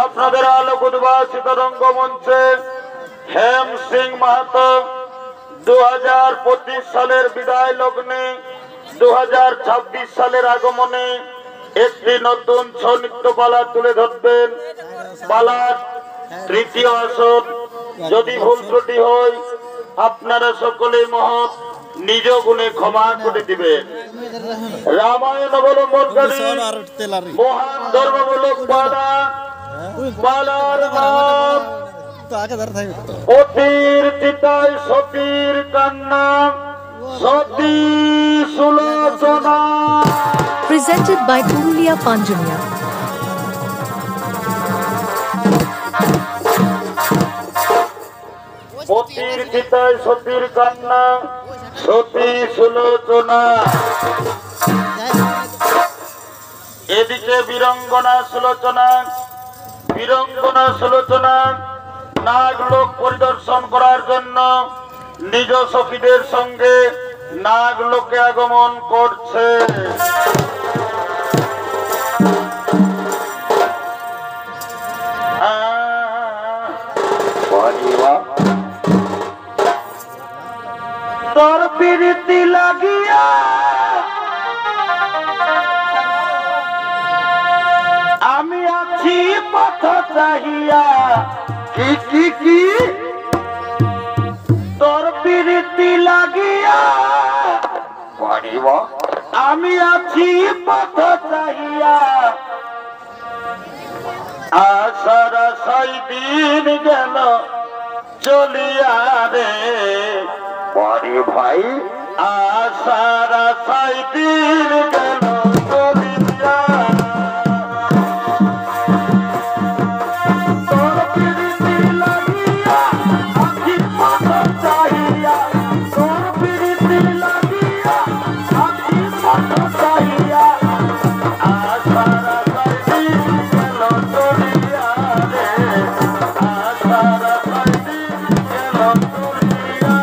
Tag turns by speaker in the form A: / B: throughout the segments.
A: আপনাদের আলোক উদ্ভাসিত রঙ্গমঞ্চে হেম সিং মাহাতো 2025 সালের বিদায় লগ্নে 2026 সালের আগমনে একটি নতুন ছৌ নৃত্য পালা তুলে ধরবেন। পালার তৃতীয় আসর। যদি ভুল ত্রুটি হয় আপনারা সকলেই মহৎ নিজ গুণে ক্ষমা করে দিবেন। রামায়ণ অবলম্বনকারী মহান ধর্মমূলক পালা, পালার নাম অতির চিতায় সতীর কান্না, সতী Sulochana.
B: Presented by Purulia Panjuniya.
A: অতির চিতায় সতীর কান্না, সতী সুলোচনা। এদিকে বীরঙ্গনা সুলোচনা, বীরঙ্গনা সুলোচনা নাগলোক পরিদর্শন করার জন্য নিজ সখীদের সঙ্গে নাগলোকে আগমন করছে। তোর প্রীতি লাগিয়া আমি আছি পথ চাহিয়া। কি কি কি? তোর প্রীতি লাগিয়া আমি আছি পথ চাহিয়া। আশার আশাই দিন গেল চলিয়া রে বাড়ি ভাই। আশার আশাই দিন গেল চলিয়া। তোর প্রীতি লাগিয়া আছি পথ চাহিয়া। তোর প্রীতি লাগিয়া আছি পথ চাহিয়া। আশার আশাই দিন গেল চলিয়া রে। আশার আশাই দিন গেল চলিয়া।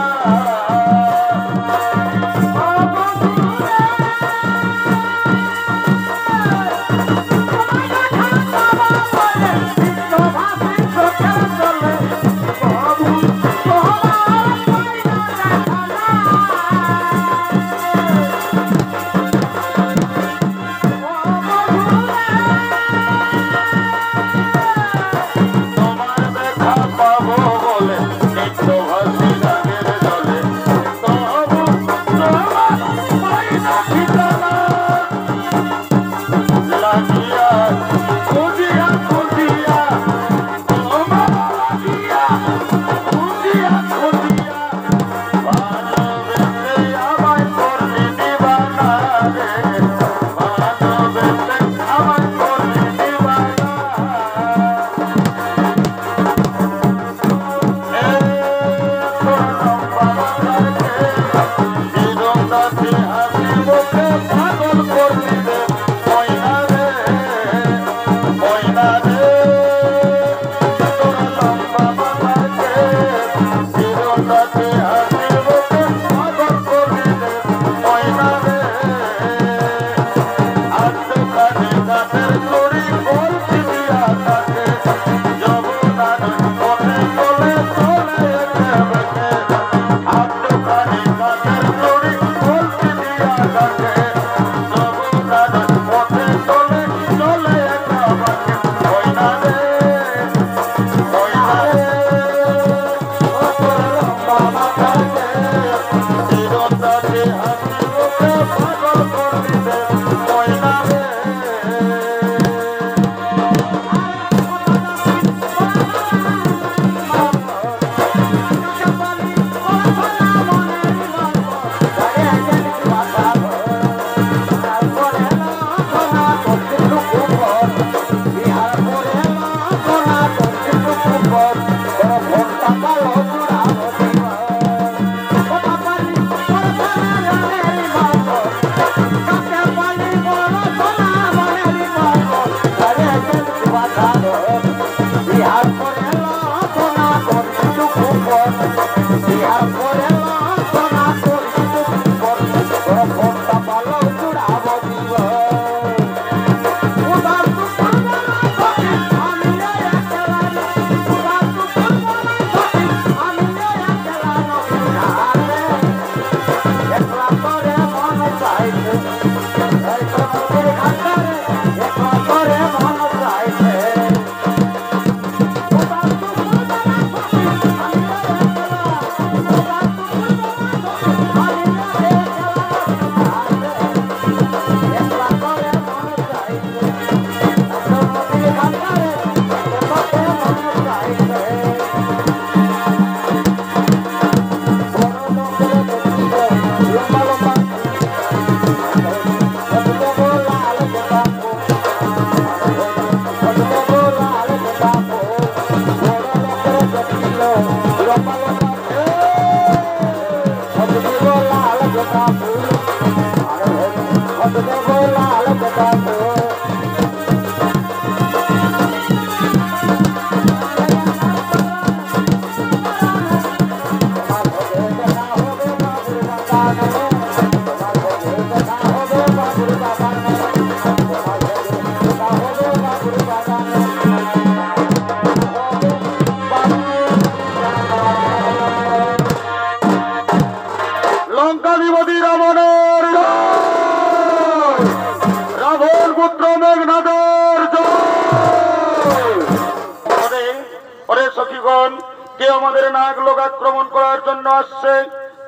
A: কে আমাদের নাগ লোক আক্রমণ করার জন্য আসছে।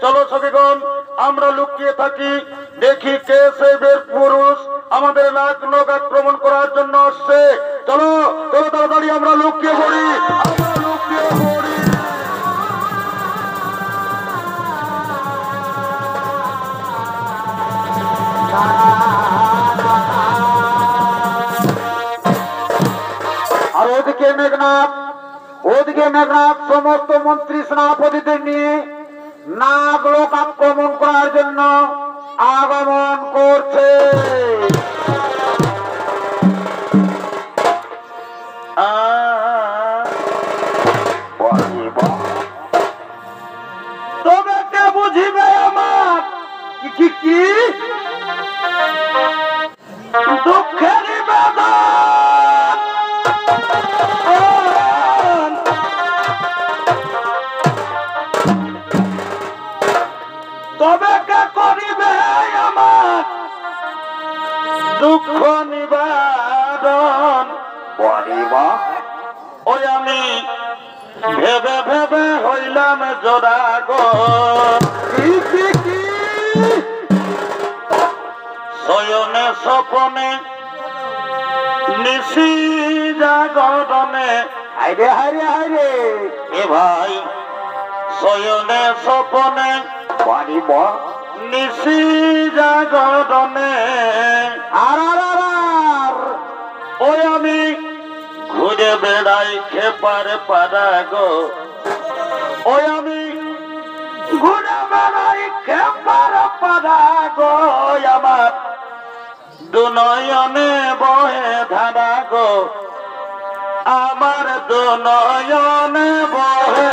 A: চলো সখীগণ আমরা লুকিয়ে থাকি, দেখি কে সে বীর পুরুষ আমাদের নাগ লোক আক্রমণ করার জন্য আসছে। চলো চলো তাড়াতাড়ি আমরা লুকিয়ে পড়ি, আমরা লুকিয়ে পড়ি। আর ওদিকে মেঘনাথ সমস্ত মন্ত্রী সেনাপতিদের নিয়ে নাগ লোক আক্রমণ করার জন্য আগমন করছে। তবে কে বুঝিবে আমার কি কি দুঃখের বেদনা, তবে কে করিবে আমার দুঃখ নিবারণ। ওই আমি ভেবে ভেবে হইলাম জোড়াগো, শয়নে স্বপনে নিশি জাগরণে। হাইরে হাইরে হাইরে এ ভাই, শয়নে স্বপনে পারিব নিশি জাগরণে। আর ওই আমি ঘুরে বেড়াই খেপার পাড়া গো, ওই আমি ঘুরে বেড়াই খেপার পাড়া গো, আমার দুনয়নে বহে ধারা গো, আমার দুনয়নে বহে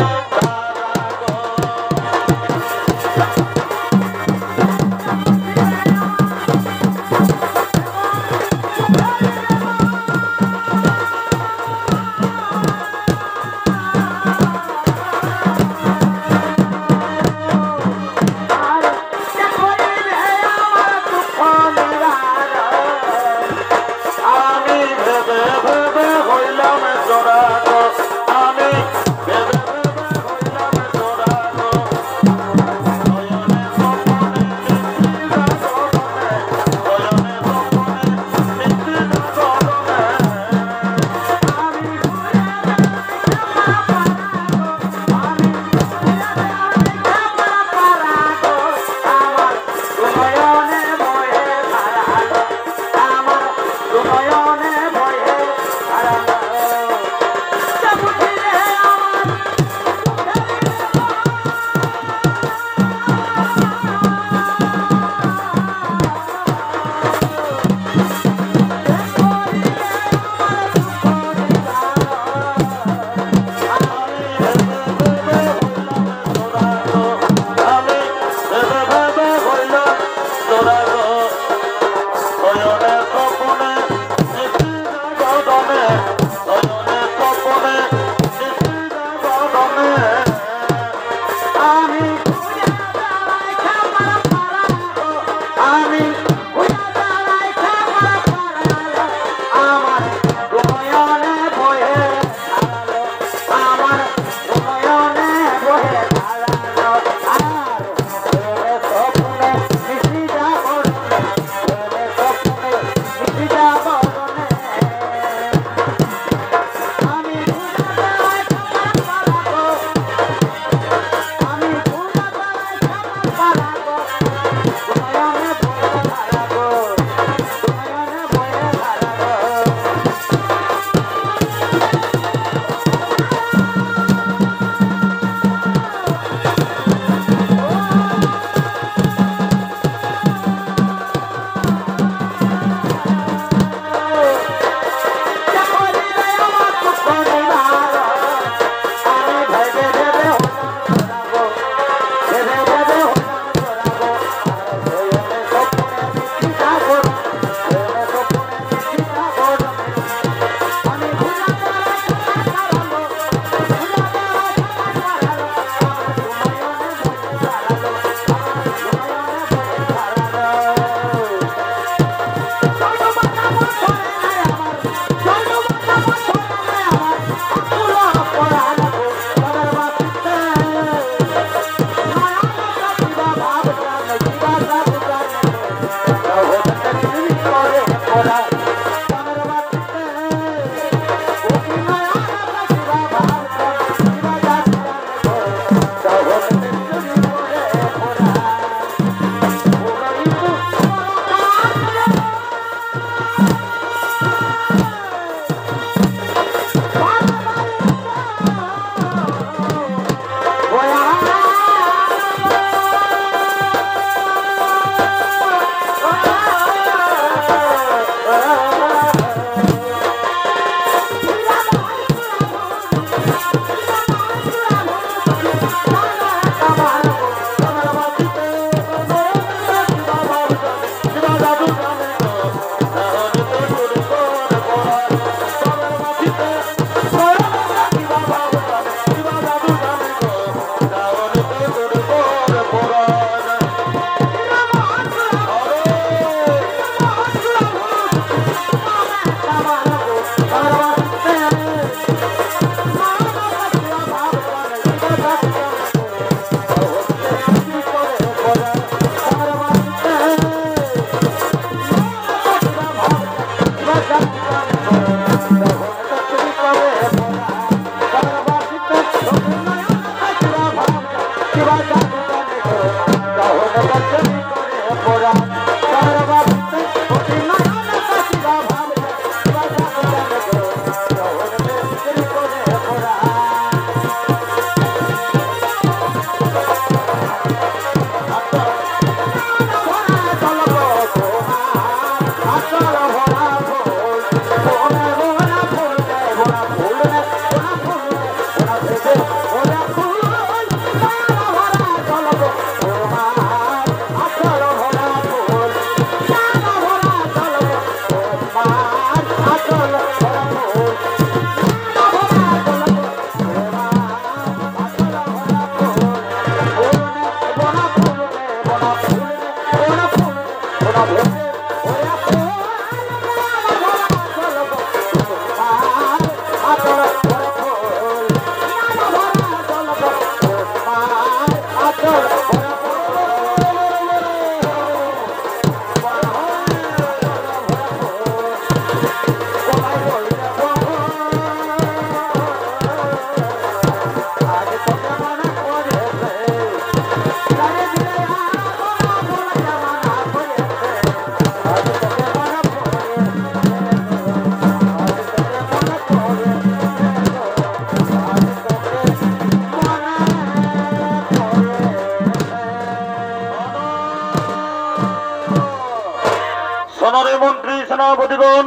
A: সেনাপতিগণ,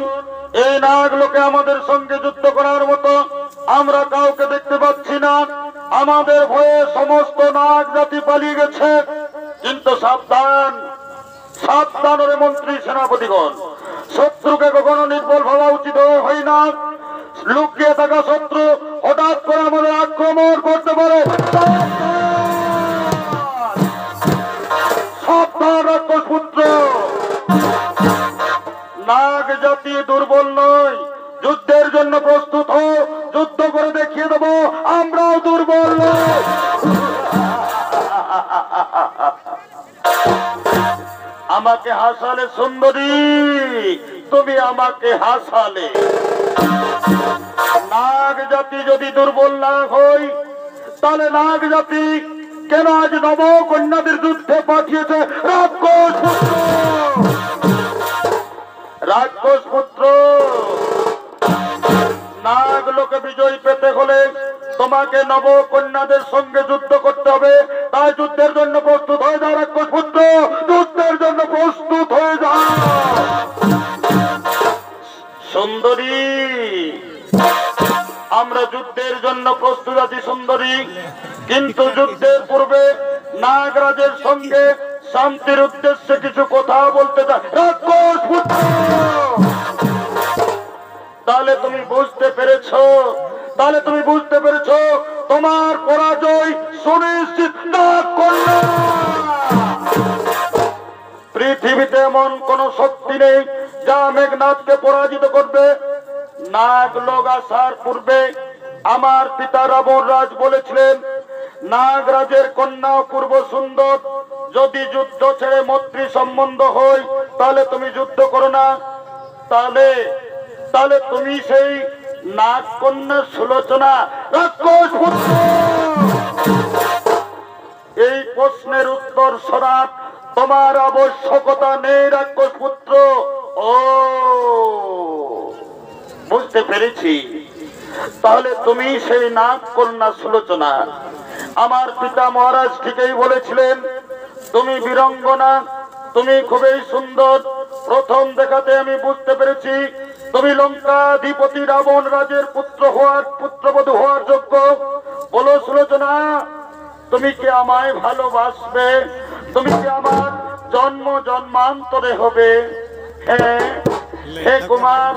A: এই নাগ লোকে আমাদের সঙ্গে যুদ্ধ করার মতো আমরা কাউকে দেখতে পাচ্ছি না। আমাদের ভয়ে সমস্ত নাগ জাতি পালিয়ে গেছে। কিন্তু সাবধান, সাবধান রে মন্ত্রী সেনাপতিগণ, শত্রুকে কখনো নির্বল ভাবা উচিত হয় না। লুকিয়ে থাকা শত্রু হঠাৎ করে আমাদের আক্রমণ করতে পারে। সাবধান রাক্ষসপুত্র, নাগ জাতি দুর্বল নয়, যুদ্ধের জন্য প্রস্তুত হও। যুদ্ধ করে দেখিয়ে দেবো আমরাও দুর্বল নই। আমাকে হাসালে সুন্দরী, তুমি আমাকে হাসালে। নাগ জাতি যদি দুর্বল না হয়, তাহলে নাগ জাতি কেন আজ নব কন্যাদের যুদ্ধে পাঠিয়েছে? রাক্ষসপুত্র, নাগ লোকে বিজয় পেতে হলে তোমাকে নব কন্যাদের সঙ্গে যুদ্ধ করতে হবে। তাই যুদ্ধের জন্য প্রস্তুত হয়ে যাও রাক্ষসপুত্র, যুদ্ধের জন্য প্রস্তুত হয়ে যাও। সুন্দরী, আমরা যুদ্ধের জন্য প্রস্তুত আছি সুন্দরী, কিন্তু যুদ্ধের পূর্বে নাগরাজের সঙ্গে শান্তির উদ্দেশ্যে কিছু কথা বলতে চাই। রাক্ষসপুত্র, তাহলে তুমি বুঝতে পেরেছো, তাহলে তুমি বুঝতে পেরেছো তোমার পরাজয় সুনিশ্চিত না করলে পৃথিবীতে এমন কোন শক্তি নেই যা মেঘনাথকে পরাজিত করবে। নাগ লোক আসার পূর্বে আমার পিতা রাবণ রাজ বলেছিলেন, নাগরাজের কন্যা অপূর্ব সুন্দর, যদি যুদ্ধ ছেড়ে মৈত্রী সম্বন্ধ হয় তাহলে তুমি যুদ্ধ করো না। তাহলে তাহলে তুমি সেই নাগ কন্যা সুলোচনা। রাক্ষসপুত্র, এই প্রশ্নের উত্তর শোনার তোমার আবশ্যকতা নেই রাক্ষসপুত্র। ও, বুঝতে পেরেছি, তাহলে তুমি সেই নাগ কন্যা সুলোচনা। আমার পিতা মহারাজ ঠিকই বলেছিলেন, তুমি বীরাঙ্গনা, তুমি খুবই সুন্দর। প্রথম দেখাতে আমি বুঝতে পেরেছি তুমি লঙ্কাধিপতি রাবণ রাজের পুত্রবধূ হওয়ার যোগ্য। বলো সুলোচনা, তুমি কি আমায় ভালোবাসবে? তুমি কি আমার জন্ম জন্মান্তরে হবে? হ্যাঁ হে কুমার,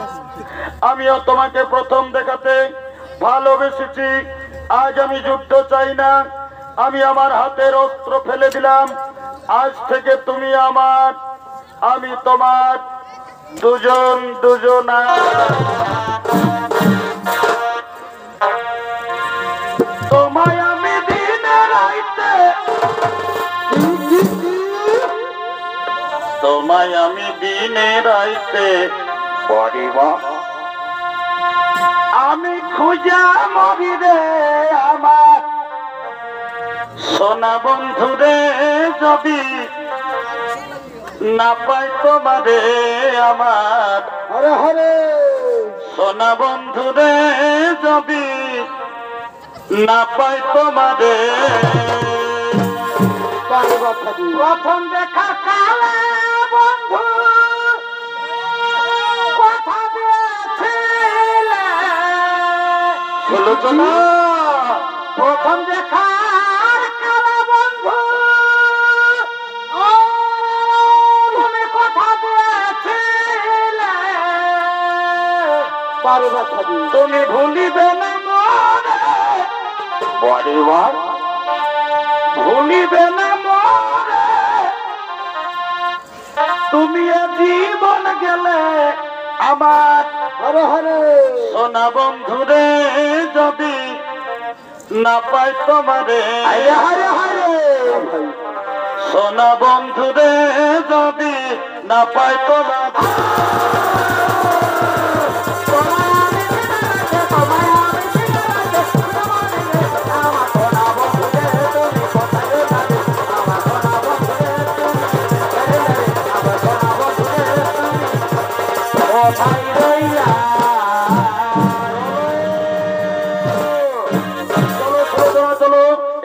A: আমিও তোমাকে প্রথম দেখাতে ভালোবেসেছি। আজ আমি যুদ্ধ চাই না, আমি আমার হাতের অস্ত্র ফেলে দিলাম। আজ থেকে তুমি আমার, আমি তোমার, দুজন দুজনা। তোমায় আমি দিনে রাইতে, তোমায় আমি দিনে রাইতে পড়িব, আমি খুঁজা মরি রে আমার সোনা বন্ধু রে। যদি না পাই তোমারে আমার, হরে হরে সোনা বন্ধু রে, যদি না পাই তোমারে। প্রথম দেখা কালে বন্ধু কথা দিয়েছিলে সুলোচনা, প্রথম দেখার কালে বন্ধু তুমি কথা দিয়েছিলে, তুমি ভুলিবে না মনে পরিবার, ভুলিবে না মনে। তুমি জীবন গেলে আমার, হরে হরে সোনা বন্ধু রে, যদি না পাই তোমারে। হরে হরে সোনা বন্ধু রে, যদি না পাই তোমার।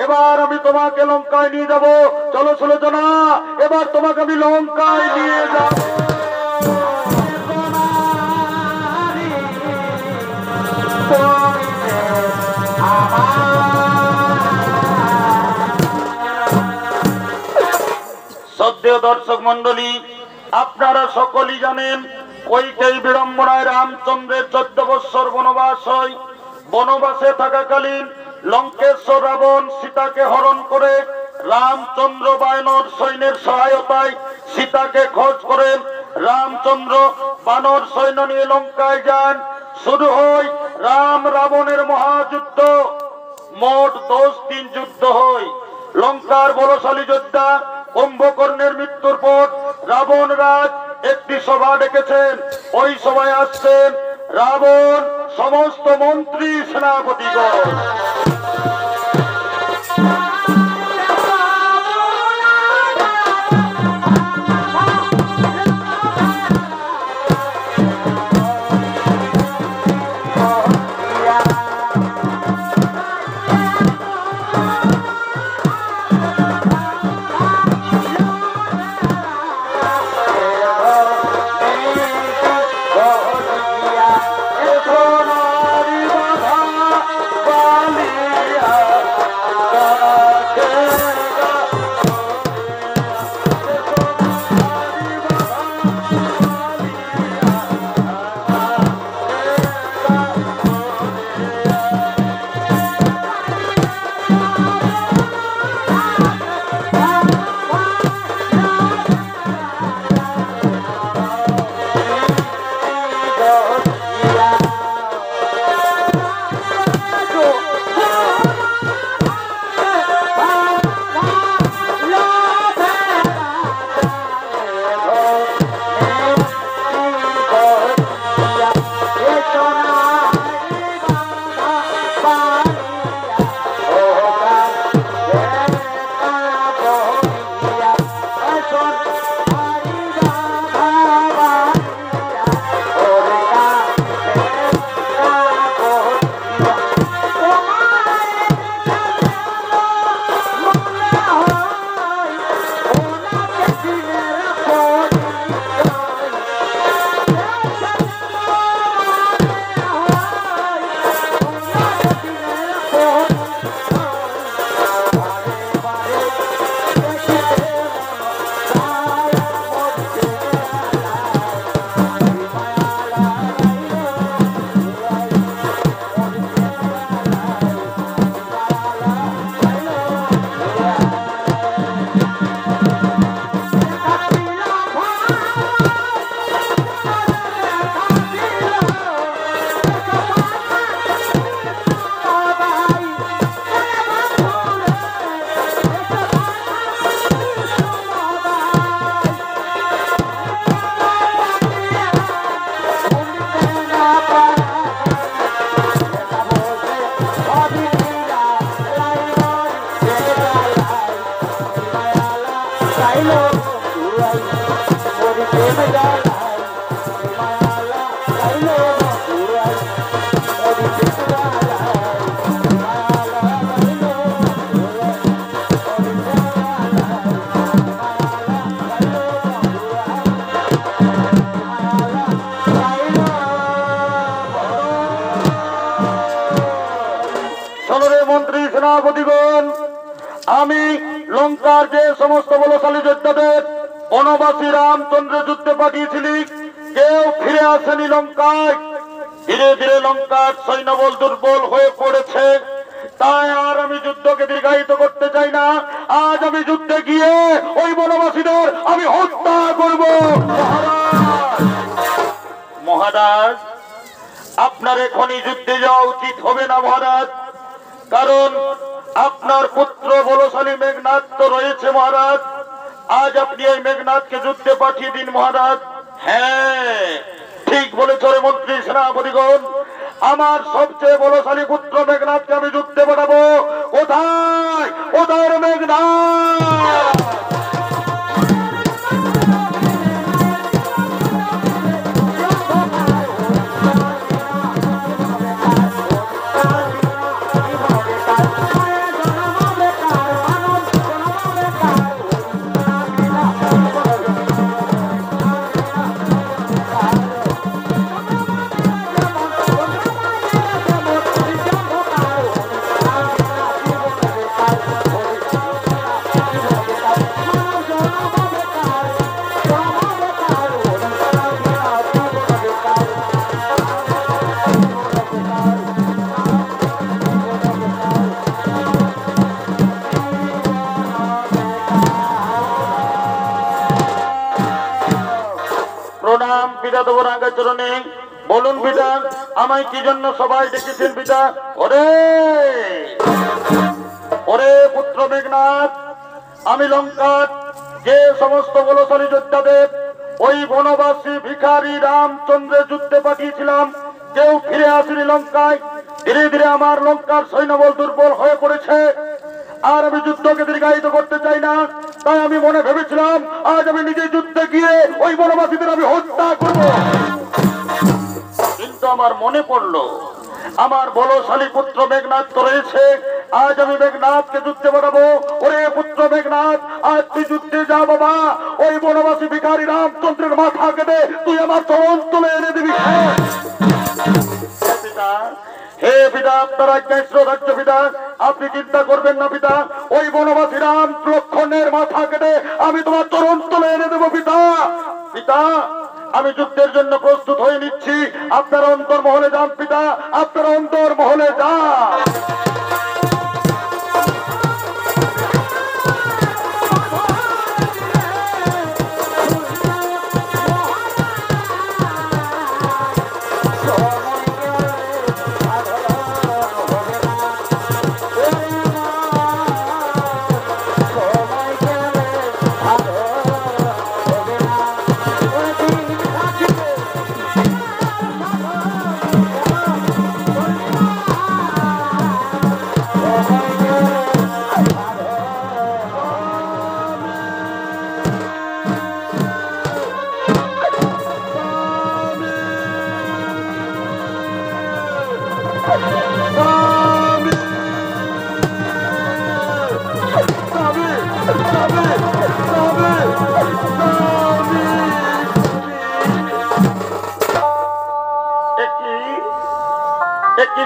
A: এবার আমি তোমাকে লঙ্কায় নিয়ে যাব। চলো সুলোচনা, এবার তোমাকে আমি লঙ্কায় নিয়ে যাব। শ্রদ্ধেয় দর্শক মন্ডলী, আপনারা সকলেই জানেন কৈকেয়ী বিড়ম্বনায় রামচন্দ্রের 14 বৎসর বনবাস হয়। বনবাসে থাকাকালীন লঙ্কেশ্বর রাবণ সীতাকে হরণ করে রামচন্দ্র বানর সৈন্যের সহায়তায় সীতাকে খোঁজ করেন। রামচন্দ্র বানর সৈন্য নিয়ে লঙ্কায় যান। শুরু হয় রাম রাবণের মহাযুদ্ধ। মোট 10 দিন যুদ্ধ হয়। লঙ্কার বলশালী যোদ্ধা কুম্ভকর্ণের মৃত্যুর পর রাবণ রাজ একটি সভা ডেকেছেন। ওই সভায় আসছেন রাবণ সমস্ত মন্ত্রী সেনাপতিগণ। মন্ত্রী সেনাপতিগণ, আমি লঙ্কার যে সমস্ত বলশালী যোদ্ধাদের বনবাসী রামচন্দ্র যুদ্ধে পাঠিয়েছিলি, কেউ ফিরে আসেনি লঙ্কায়। ধীরে ধীরে লঙ্কার সৈন্যবল দুর্বল হয়ে পড়েছে। তাই আর আমি যুদ্ধকে দীর্ঘায়িত করতে চাই না। আজ আমি যুদ্ধে গিয়ে ওই বনবাসীদের আমি হত্যা করব। মহারাজ, আপনার এখনই যুদ্ধে যাওয়া উচিত হবে না মহারাজ, কারণ আপনার পুত্র বলশালী মেঘনাদ তো রয়েছে মহারাজ। আজ আপনি এই মেঘনাদকে যুদ্ধে পাঠিয়ে দিন মহারাজ। হ্যাঁ, ঠিক বলেছ রে মন্ত্রী সেনাপতিগণ, আমার সবচেয়ে বলশালী পুত্র মেঘনাদকে আমি যুদ্ধে পাঠাবো। কোথায় ওদের মেঘনাদ? চরণে। বলুন পিতা, আমায় কি জন্য সবাই ডেকেছেন পিতা? ওরে ওরে পুত্র মেঘনাদ, আমি লঙ্কার যে সমস্ত বলশালী যোদ্ধাদের ওই বনবাসী ভিখারি রামচন্দ্রের যুদ্ধে পাঠিয়েছিলাম, কেউ ফিরে আসেনি লঙ্কায়। ধীরে ধীরে আমার লঙ্কার সৈন্যবল দুর্বল হয়ে পড়েছে, আর আমি যুদ্ধকে দীর্ঘায়িত করতে চাই না। তাই আমি মনে ভেবেছিলাম আজ আমি নিজে যুদ্ধে গিয়ে ওই বনবাসীদের আমি হত্যা করব। কিন্তু আমার মনে পড়লো আমার বলশালী পুত্র মেঘনাদ তো রয়েছে, আজ আমি মেঘনাদকে যুদ্ধে পাঠাবো। ওরে পুত্র মেঘনাদ, আজ তুই যুদ্ধে যা বাবা, ওই বনবাসী ভিখারি রামচন্দ্রের মাথা কেটে তুই আমার চরণ তুলে এনে দিবি। হে পিতা, আপনার আজ্ঞায় শ্রদ্ধার্য পিতা, আপনি চিন্তা করবেন না পিতা, ওই বনবাসী রাম লক্ষণের মাথা কেটে আমি তোমার চরণ তুলে এনে দেবো পিতা। পিতা, আমি যুদ্ধের জন্য প্রস্তুত হয়ে নিচ্ছি, আপনারা অন্তর্মহলে যান পিতা, আপনারা অন্তর্মহলে যান।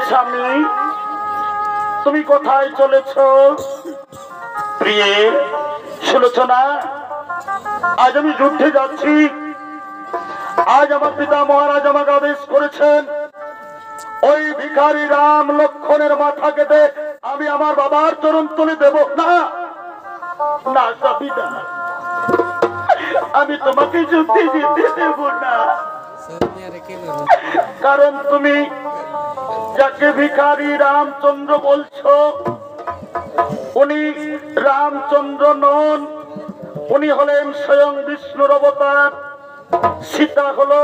A: স্বামী, তুমি কোথায় চলেছ? প্রিয়ে, শুনেছ না, আজ আমি যুদ্ধে যাচ্ছি। আজ আমার পিতা মহারাজ আমাকে আদেশ করেছেন, ওই ভিখারি রাম লক্ষণের মাথা কেটে আমি আমার বাবার চরণ তুলে দেব না। না স্বামী, না, আমি তোমাকে যুদ্ধে যেতে দেব না। কারণ তুমি যাকে ভিখারি রামচন্দ্র বলছো, উনি রামচন্দ্র নন, উনি হলেন স্বয়ং বিষ্ণুর অবতার। সীতা হলো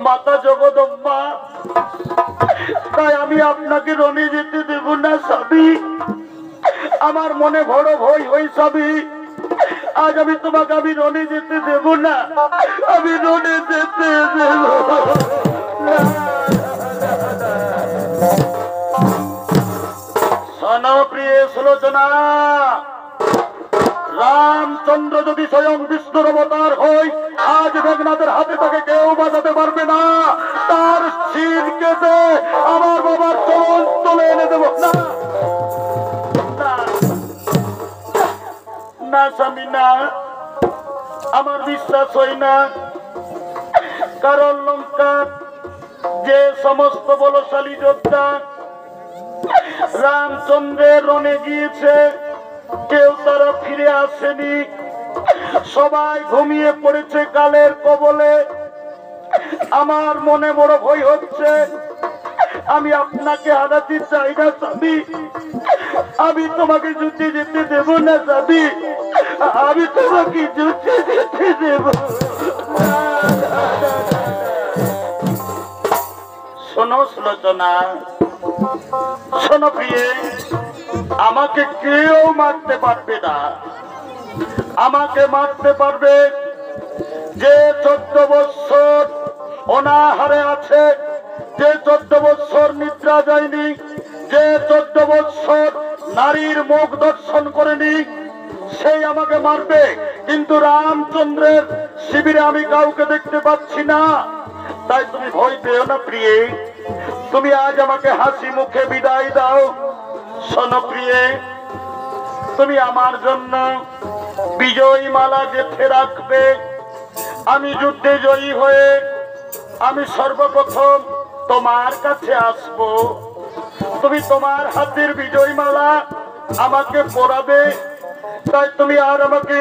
A: মাতা জগদম্বা। তাই আমি আপনাকে রণে যেতে দেব না স্বামী, আমার মনে বড় ভয় হয় স্বামী। আজ আমি তোমাকে আমি রণে যেতে দেব না, আমি রণে যেতে দেব না। প্রিয় সুলোচনা, রামচন্দ্র যদি স্বয়ং বিষ্ণুর অবতার হয়, আজ মেঘনাদের হাতে তাকে কেউ বাঁচাতে পারবে না। তার শির কেটে আমার বাবার চরণ তুলে এনে দেব না। না স্বামী, না, আমার বিশ্বাস হয় না। কারণ লঙ্কার যে সমস্ত বলশালী যোদ্ধা রামচন্দ্রের রণে গিয়েছে, কেউ তারা ফিরে আসেনি, সবাই ঘুমিয়ে পড়েছে কালের কবলে। আমার মনে বড় ভয় হচ্ছে, আমি আপনাকে হারাতে চাই না স্বামী, আমি তোমাকে যুদ্ধে যেতে দেব না স্বামী, আমি তোমাকে যুদ্ধে যেতে দেব। শোনো সুলোচনা, শোনো প্রিয়ে, আমাকে কেউ মারতে পারবে না। আমাকে মারতে পারবে যে 14 বৎসর অনাহারে আছে, যে 14 বৎসর নিদ্রা যায়নি, যে 14 বৎসর নারীর মুখ দর্শন করেনি, সেই আমাকে মারবে। কিন্তু রামচন্দ্রের শিবিরে আমি কাউকে দেখতে পাচ্ছি না। তাই তুমি ভয় পেও না প্রিয়ে, তুমি আজ আমাকে হাসি মুখে বিদায় দাও। শোনো প্রিয়ে, তুমি আমার জন্য বিজয়ী মালা গেঁথে রাখবে। আমি যুদ্ধে জয়ী হয়ে আমি সর্বপ্রথম তোমার কাছে আসব। তুমি তোমার হাতের বিজয়ী মালা আমাকে পরাবে। তাই তুমি আর আমাকে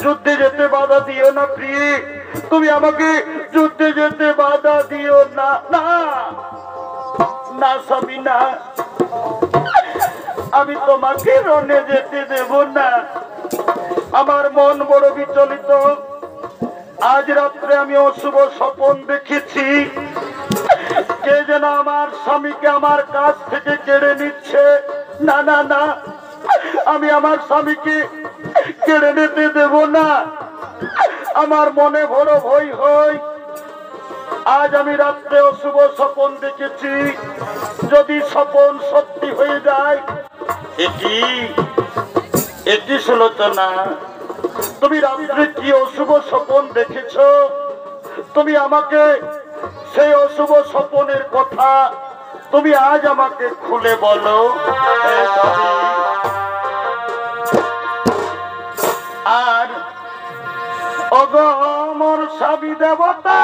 A: যুদ্ধে যেতে বাধা দিও না প্রিয়ে। তুমি আমাকে যুদ্ধে যেতে বাধা দিও না। না না স্বামী, না, আমি তোমাকে রণে যেতে দেব না। আমার মন বড় বিচলিত। আজ রাত্রে আমি অশুভ স্বপ্ন দেখেছি। কে যেন আমার স্বামীকে আমার কাছ থেকে কেড়ে নিচ্ছে। না না না, আমি আমার স্বামীকে কেড়ে নিতে দেব না। আমার মনে বড় ভয় হয়। আজ আমি রাত্রে অশুভ স্বপ্ন দেখেছি। যদি স্বপ্ন সত্যি হয়ে যায়। এটি সুলোচনা, তুমি রাত্রে কি অশুভ স্বপ্ন দেখেছ? তুমি আমাকে সেই অশুভ স্বপ্নের কথা তুমি আজ আমাকে খুলে বলো। আর অগমর স্বামী দেবতা,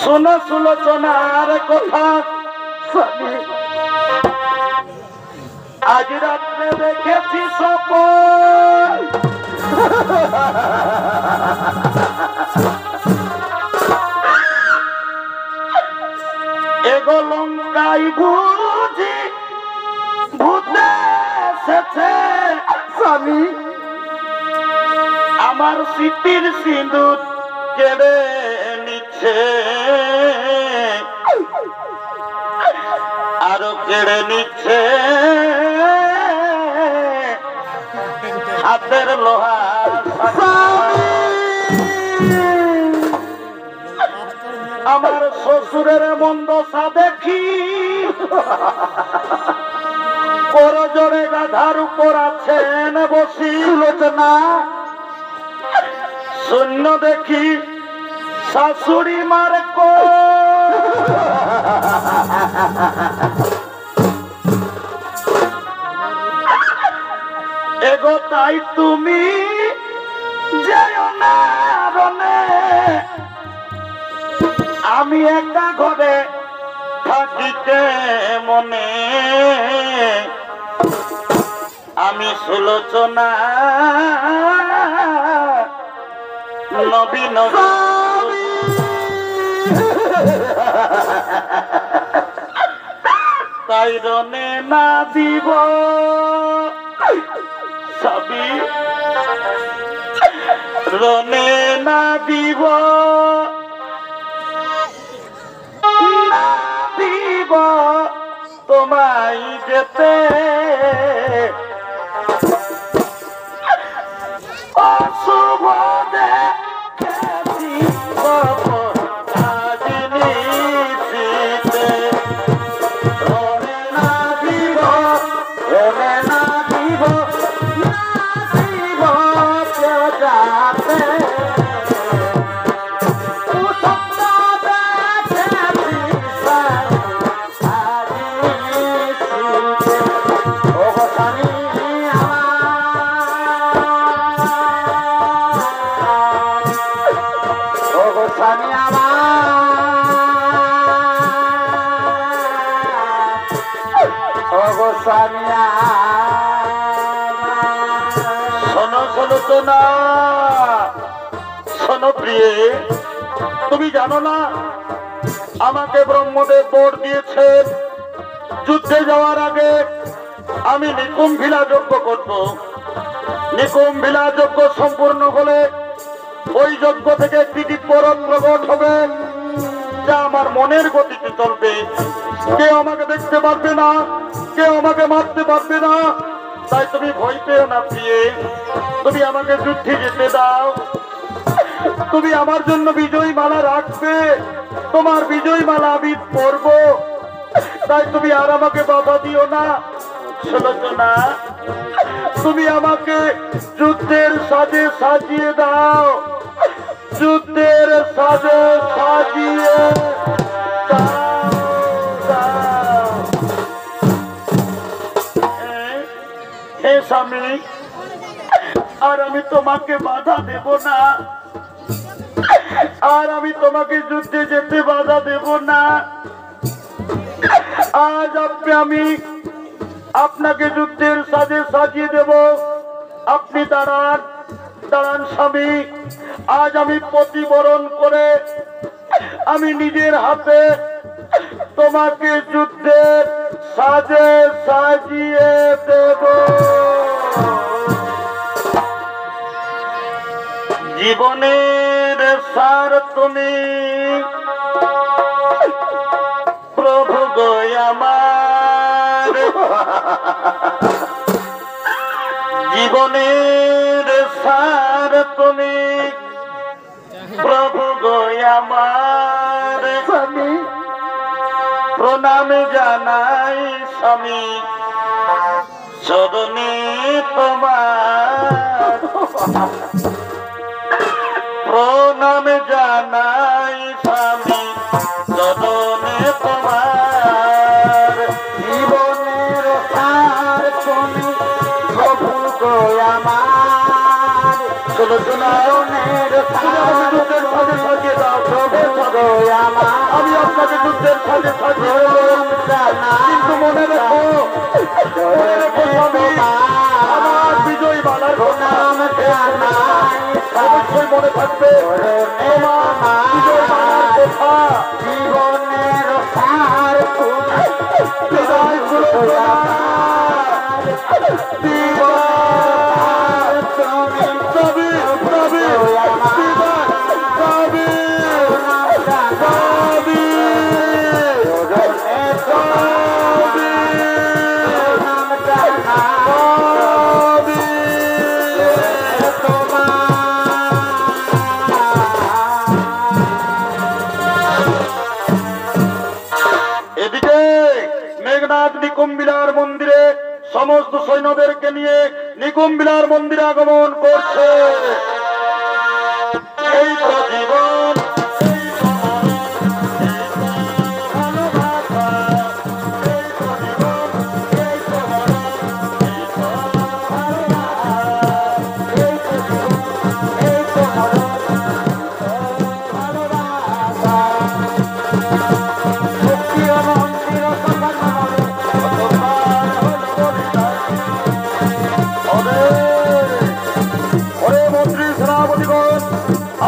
A: শোনো সুলোচনার কথা। স্বামী, আজ রাত্রে দেখেছি স্বপ্ন। এগো লঙ্কায় বুঝি ভূতে এসেছে। স্বামী, আমার স্মৃতির সিঁদুর কেড়ে নিচ্ছে, আরো কেড়ে নিচ্ছে হাতের লোহা। আমার শ্বশুরের মন্দসা দেখি করজোড়ে গাধার উপর আছেন বসি। লোচনা, শূন্য দেখি শাশুড়ি মার এগো, তাই তুমি যেও না রনে। আমি একা ঘরে থাকিতে মনে। আমি সুলোচনা নবীন তাই রনে না দিব। সবই রনে না দিব, না দিব তোমায় যেতে। অশুভ দেখেছি রাজনীতিতে। রনে না দিব, রনে না দিব, না দিব প্রজাতে। শোনো সুলোচনা, শোনো প্রিয়ে, তুমি জানো না আমাকে ব্রহ্মদেব বর দিয়েছেন যুদ্ধে যাওয়ার আগে আমি নিকুম্ভিলা যজ্ঞ করব। নিকুম্ভিলা যজ্ঞ সম্পূর্ণ হলে ওই যজ্ঞ থেকে একটি দিব্যরথ প্রকট হবে, যা আমার মনের গতিতে চলবে। কেউ আমাকে দেখতে পারবে না, কেউ আমাকে মারতে পারবে না। তাই তুমি ভয় পেও না প্রিয়ে, তুমি আমাকে যুদ্ধে যেতে দাও। তুমি আমার জন্য বিজয়ী মালা রাখবে, তোমার বিজয়ী মালা আমি পরব। তাই তুমি আর আমাকে বাধা দিও না। সুলোচনা, তুমি আমাকে যুদ্ধের সাজে সাজিয়ে দাও, যুদ্ধের সাজে সাজিয়ে হে স্বামী, আর আমি তোমাকে বাধা দেব না, আর আমি তোমাকে যুদ্ধে যেতে বাধা দেব না। আজ আমি আপনাকে যুদ্ধের সাজে সাজিয়ে দেব। আপনি দাঁড়ান, দাঁড়ান স্বামী, আজ আমি প্রতিবরণ করে আমি নিজের হাতে তোমাকে যুদ্ধের সাজে সাজিয়ে দেব। জীবনের সার তুমি প্রভু গো আমার, জীবনের সার তুমি প্রভু গো আমার। স্বামী প্রণাম জানাই স্বামী চরণে তোমার, প্রণাম জানাই স্বামী চরণে তোমার। জীবনের সার তুমি প্রভু গো আমার, জীবনের সার তুমি সাজিয়ে দাও প্রভু গো আমার। আমি আপনাকে যুদ্ধের সাজে সাজিয়ে কিন্তু মনে রেখো, মনে রেখো স্বামী আমার বিজয় বালার প্রণাম অবশ্যই মনে থাকবে তোমার বিজয় বালার কথা। জীবনের সার তুমি বিদায় নিকুম্বিলার মন্দিরে সমস্ত সৈন্যদেরকে নিয়ে নিকুম্বিলার মন্দিরে আগমন করছে। এই তো জীবন,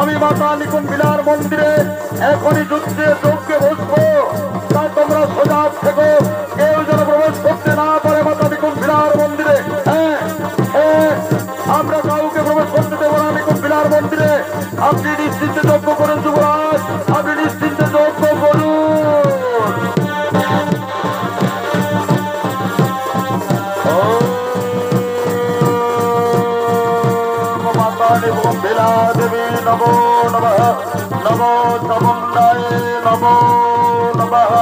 A: আমি মাতা নিকুম্বিলার মন্দিরে এখনই যুদ্ধে যজ্ঞে বসবো, তা তোমরা সজাগ থেকো, কেউ যেন প্রবেশ করতে না পারে মাতা নিকুম্বিলার মন্দিরে। হ্যাঁ হ্যাঁ, আমরা কাউকে প্রবেশ করতে দেবো না নিকুম্বিলার মন্দিরে। আপনি নিশ্চিন্তে যজ্ঞ করুন যুবরাজ, আপনি নিশ্চিন্তে যজ্ঞ করুন। নিকুম্বিলা দেবী নমো নমঃ, নমো চামুণ্ডায় নমো নমঃ,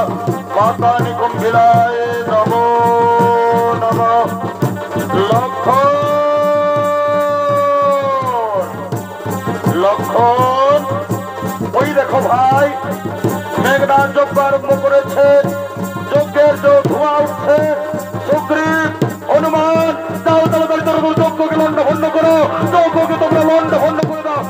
A: মাতা নিকুম্বিলায় নমো নমঃ। লক্ষণ লক্ষণ, ওই দেখো ভাই মেঘনাথ যজ্ঞ আরম্ভ করেছে, যজ্ঞের যে ধোঁয়া উঠছে। সুগ্রীব হনুমান যাও তাড়াতাড়ি তোমরা যজ্ঞকে লন্ড ভন্ড করো, যজ্ঞকে তোমরা লন্ড ভন্ড করে দাও।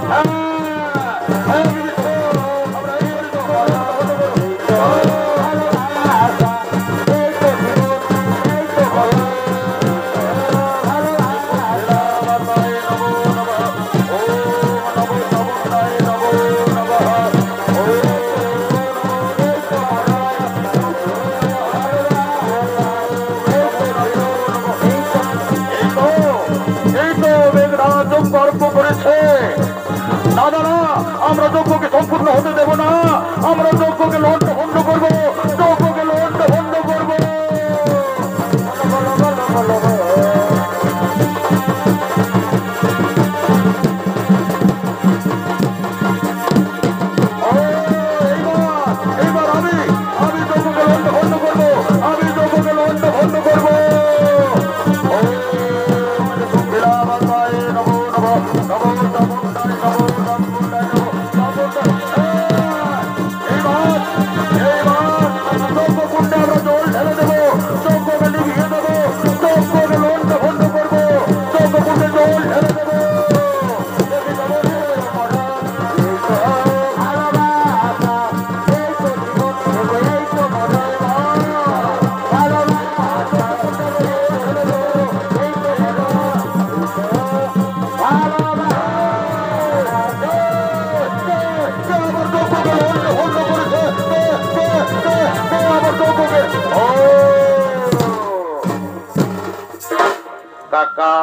A: কাকা,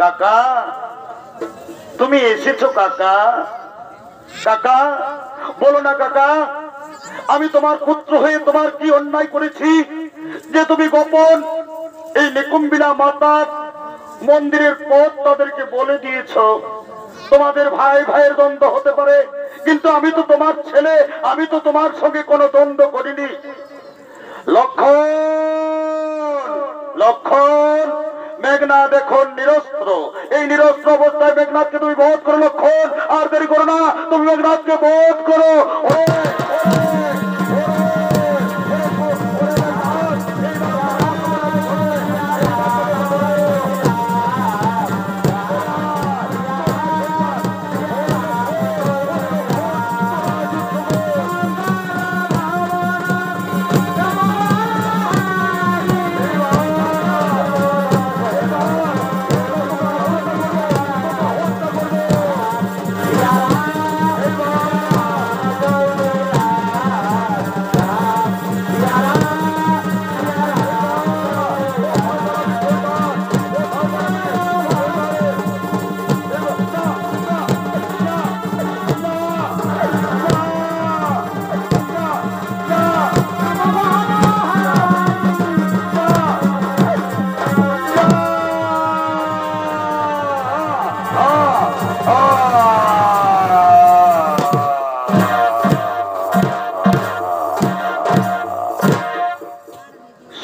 A: কাকা তুমি এসেছো কাকা? কাকা বলো না কাকা, আমি তোমার পুত্র হয়ে তোমার কি অন্যায় করেছি যে তুমি গোপন এই নিকুম্বিলা মাতার মন্দিরের পথ তাদেরকে বলে দিয়েছ? তোমাদের ভাই ভাইয়ের দ্বন্দ্ব হতে পারে, কিন্তু আমি তো তোমার ছেলে, আমি তো তোমার সঙ্গে কোনো দ্বন্দ্ব করিনি। লক্ষণ, লক্ষণ, মেঘনাথ এখন নিরস্ত্র। এই নিরস্ত্র অবস্থায় মেঘনাথকে তুমি বধ করো। লক্ষণ, আর দেরি করো না, তুমি মেঘনাথকে বধ করো।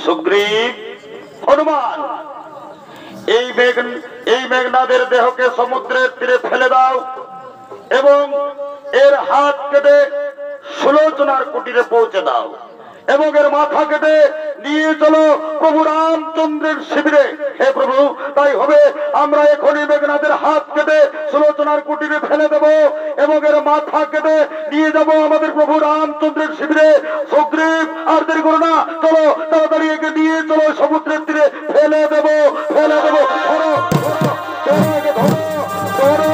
A: সুগ্রীব, হনুমান, এই মেঘনাদের দেহকে সমুদ্রের তীরে ফেলে দাও এবং এর হাত কেটে সুলোচনার কুটিরে পৌঁছে দাও এবং এর মাথা কেটে নিয়ে চলো প্রভু রামচন্দ্রের শিবিরে। হে প্রভু, তাই হবে। আমরা এখনই মেঘনাদের হাত কেটে সুলোচনার কুটিরে ফেলে দেব এবং এর মাথা কেটে নিয়ে যাব আমাদের প্রভু রামচন্দ্রের শিবিরে। সুগ্রীব, আর দেরি করো না, চলো তাড়াতাড়ি একে নিয়ে চলো সমুদ্রের তীরে ফেলে দেব, ফেলে দেব। ধরো, ধরো, ধরো,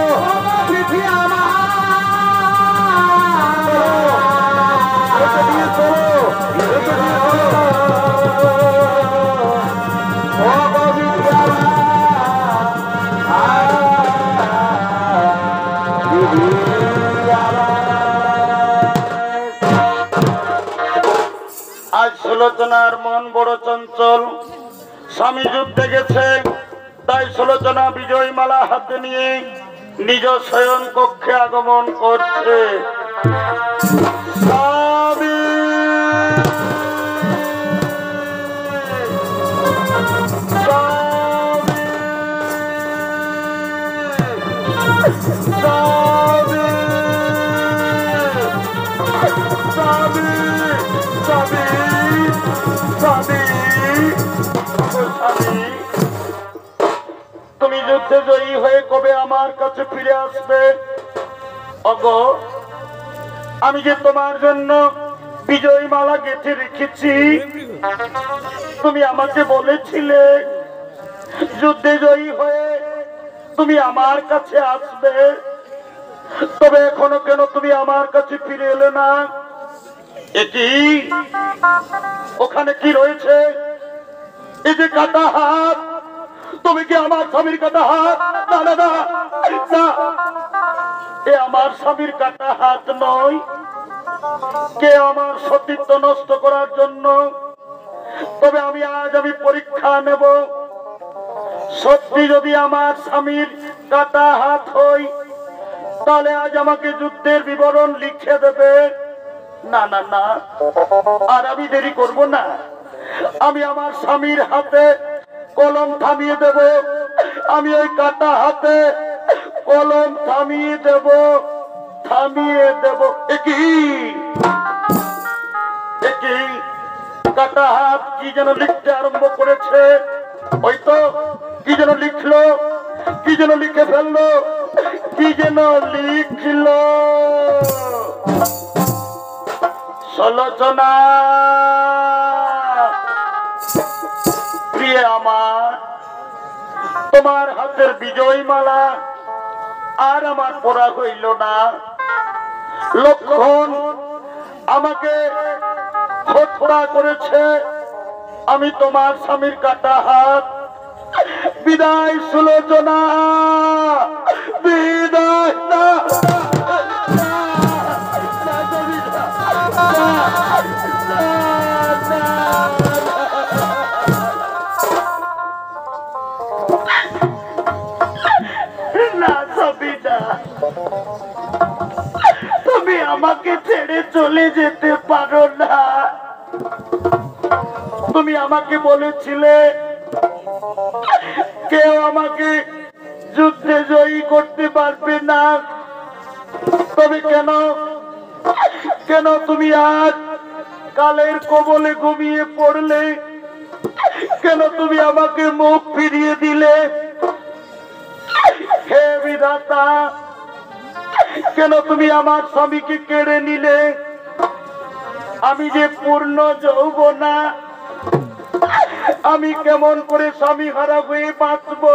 A: আজ সুলোচনার মন বড় চঞ্চল। স্বামী যুদ্ধে গেছে, তাই সুলোচনা বিজয় মালা হাতে নিয়ে নিজ শয়ন কক্ষে আগমন করছে। স্বামী, তুমি যুদ্ধে জয়ী হয়ে কবে আমার কাছে ফিরে আসবে? ওগো, আমি যে তোমার জন্য বিজয়ী মালা গেঁথে রেখেছি, তুমি আমাকে বলেছিলে যুদ্ধে জয়ী হয়ে তুমি আমার কাছে আসবে, তবে এখনো কেন তুমি আমার কাছে ফিরে এলে না? এটি ওখানে কি রয়েছে? এই যে কাটা হাত, তুমি কি আমার স্বামীর কাটা হাত? না না না, এ আমার স্বামীর কাটা হাত নয়। কে আমার সতীত্ব নষ্ট করার জন্য? তবে আমি পরীক্ষা নেব, সত্যি যদি আমার স্বামীর কাটা হাত হই, তাহলে আজ আমাকে যুদ্ধের বিবরণ লিখে দেবে। না না না, আর আমি দেরি করব না। আমি আমার স্বামীর হাতে কলম থামিয়ে দেব, আমি ওই কাটা হাতে কলম থামিয়ে দেব, থামিয়ে দেব। একই কাটা হাত কি যেন লিখতে আরম্ভ করেছে। ওই তো কি যেন লিখলো, কি যেন লিখে ফেললো, কি যেন লিখলো। সুলোচনা, প্রিয় আমার, তোমার হাতের বিজয় মালা আর আমার পরা হইল না। লক্ষণ আমাকে হত্যা করেছে, আমি তোমার স্বামীর কাটা হাত বিদায় সুলোচনা, বিদায়। না সবিতা, তুমি আমাকে ছেড়ে চলে যেতে পারো না। তুমি আমাকে বলেছিলে কেউ আমাকে যুদ্ধে জয়ী করতে পারবে না, তবে কেন কেন তুমি আজ কালের কবলে ঘুমিয়ে পড়লে? কেন তুমি আমাকে মুখ ফিরিয়ে দিলে? হে বিধাতা, কেন তুমি আমার স্বামীকে কেড়ে নিলে? আমি যে পূর্ণ যৌবনা, আমি কেমন করে স্বামী হারা হয়ে বাঁচবো?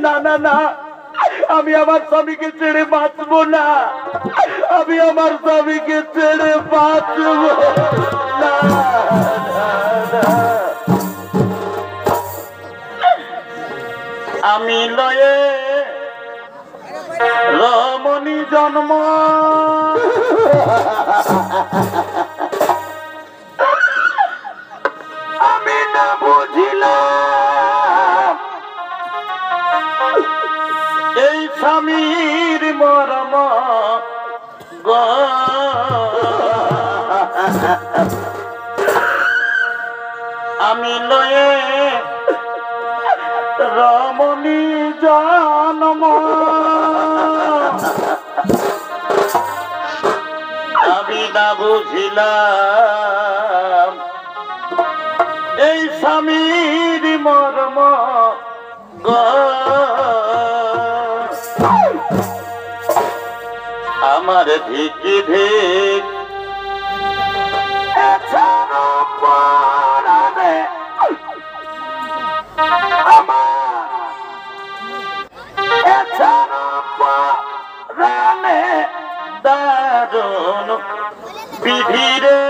A: না না না, আমি আমার স্বামীকে ছেড়ে বাঁচবো না, আমি আমার স্বামীকে ছেড়ে বাঁচবো না। আমি লয়ে রমণী জন্ম, আমি না বুঝিলাম এই স্বামীর মরম গো। আমি লয়ে রমণী জন্ম, আমি না বুঝিলাম এই স্বামীর মর্ম গো। আমার ধিকি ধিক দারুণ বিধিরে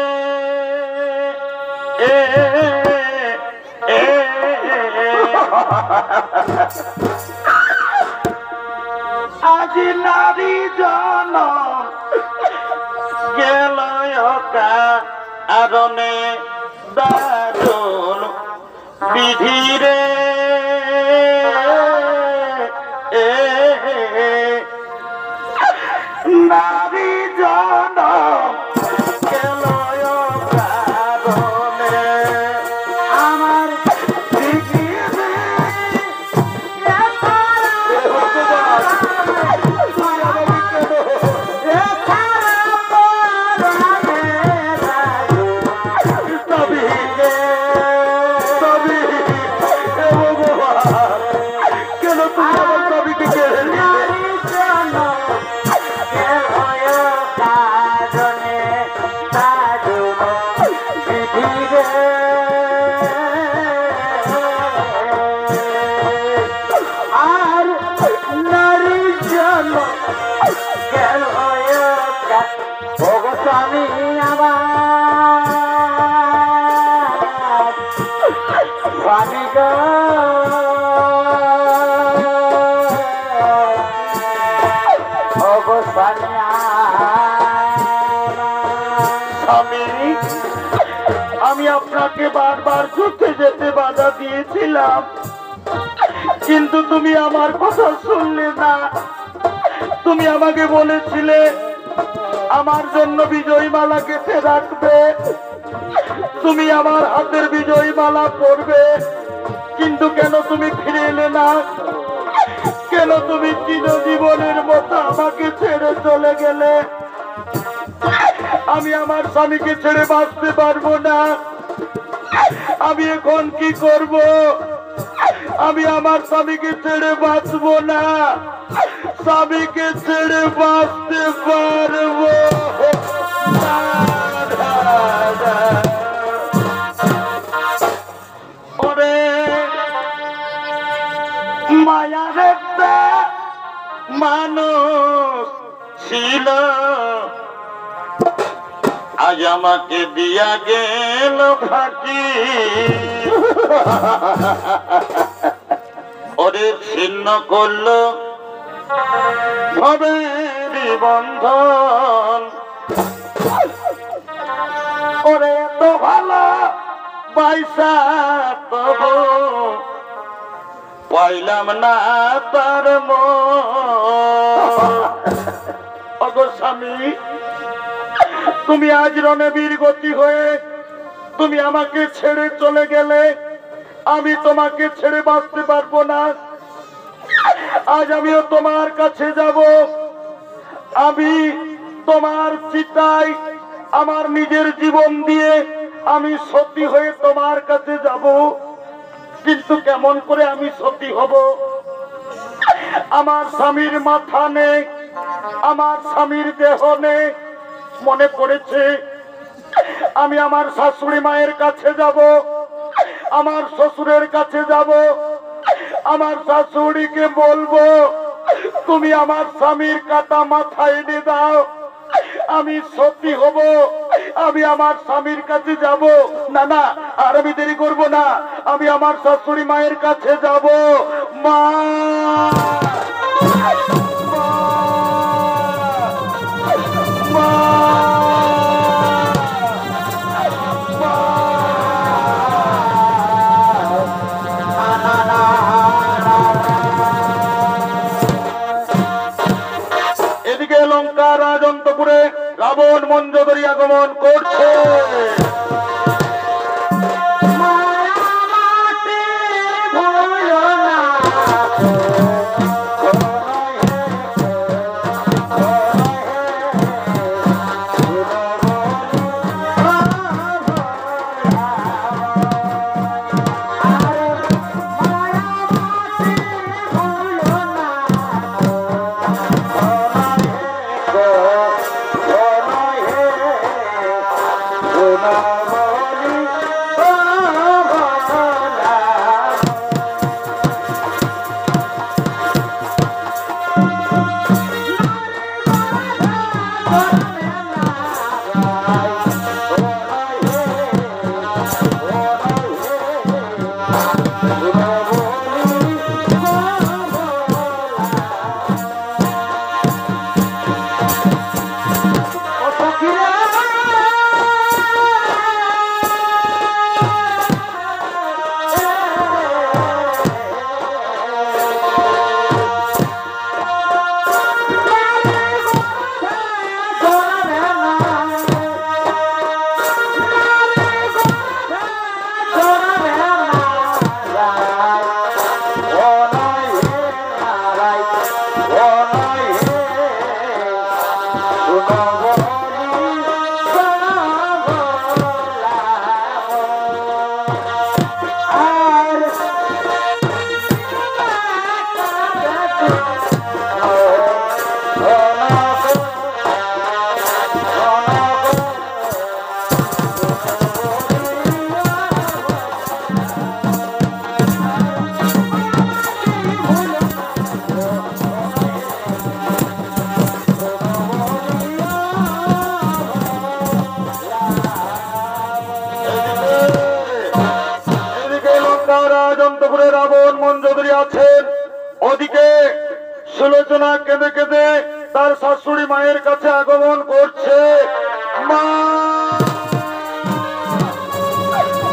A: আজি নারী জন গেল কারণে দারুণ বিধিরে নারী জন গেল কারণে আমার স্বামী আমার স্বামী গো, স্বামী আমি আপনাকে বারবার যুদ্ধে যেতে বাধা দিয়েছিলাম, কিন্তু তুমি আমার কথা শুনলে না। তুমি আমাকে বলেছিলে আমার জন্য বিজয়ী মালা গেঁথে রাখবে, তুমি আমার হাতের বিজয়ী মালা পরবে, কিন্তু কেন তুমি ফিরে এলে না? কেন তুমি চিরজীবনের মতো আমাকে ছেড়ে চলে গেলে? আমি আমার স্বামীকে ছেড়ে বাঁচতে পারবো না, আমি এখন কি করব? আমি আমার স্বামীকে ছেড়ে বাঁচবো না, স্বামীকে ছেড়ে বাঁচতে পারবো না। ওরে মায়ার একটা মানুষ ছিল, আজ আমাকে দিয়া গেল ফাঁকি। ছিন্ন করল ভবেরই বন্ধন। ওরে তো ভালো পয়সা তবু পাইলাম না তার মগো স্বামী, তুমি আজ রণবীর গতি হয়ে তুমি আমাকে ছেড়ে চলে গেলে, আমি তোমাকে ছেড়ে বাঁচতে পারবো না। আজ আমিও তোমার কাছে যাব, আমি তোমার চিতায় আমার নিজের জীবন দিয়ে আমি সতী হয়ে তোমার কাছে যাব। কিন্তু কেমন করে আমি সতী হব? আমার স্বামীর মাথা নেই, আমার স্বামীর দেহ নেই। মনে পড়েছে আমি আমার শাশুড়ি মায়ের কাছে যাব, আমার শ্বশুরের কাছে যাব, আমার শাশুড়িকে বলবো তুমি আমার স্বামীর কাটা মাথায় এনে দাও, আমি সত্যি হব, আমি আমার স্বামীর কাছে যাব। না না, আর আমি দেরি করব না, আমি আমার শাশুড়ি মায়ের কাছে যাব। মা, মা, এদিকে লঙ্কা রাজন্তপুরে রাবণ মঞ্জুরি আগমন করছে। রাবণ মঞ্জুরি আছেন, ওদিকে সুলোচনা কেঁদে কেঁদে তার শাশুড়ি মায়ের কাছে আগমন করছে। মা,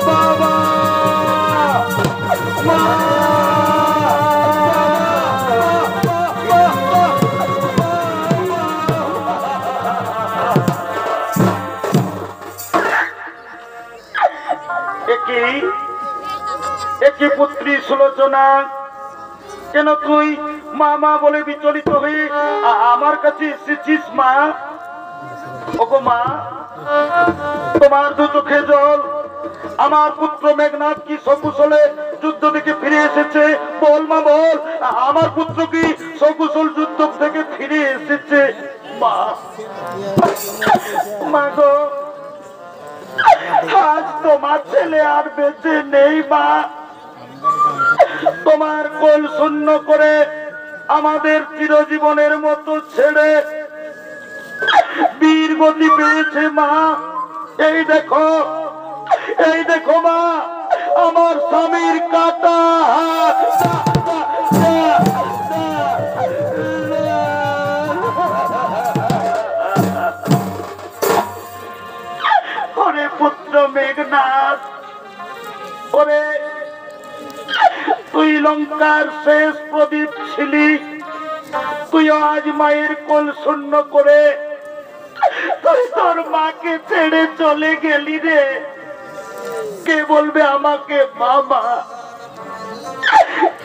A: বাবা, মা, একই পুত্রী সুলোচনা, কেন তুই মা মা বলে বিচলিত হয়ে আমার কাছে এসেছিস? মা, ওগো মা, তোমার দু চোখে জল। আমার পুত্র মেঘনাথ কি সকুশলে যুদ্ধ থেকে ফিরে এসেছে? বল মা, বল, আমার পুত্র কি সকুশল যুদ্ধ থেকে ফিরে এসেছে? মা, মা গো, আজ তোমার ছেলে আর বেঁচে নেই। মা, তোমার কোল শূন্য করে আমাদের চিরজীবনের মতো ছেড়ে বীর গতি পেয়েছে। মা, এই দেখো, এই দেখো মা, আমার স্বামীর কাটা হাত ওরে তুই লঙ্কার শেষ প্রদীপ ছিলি, তুই আজ মায়ের কোল শূন্য করে তুই তোর মাকে ছেড়ে চলে গেলি রে। কে বলবে আমাকে মামা,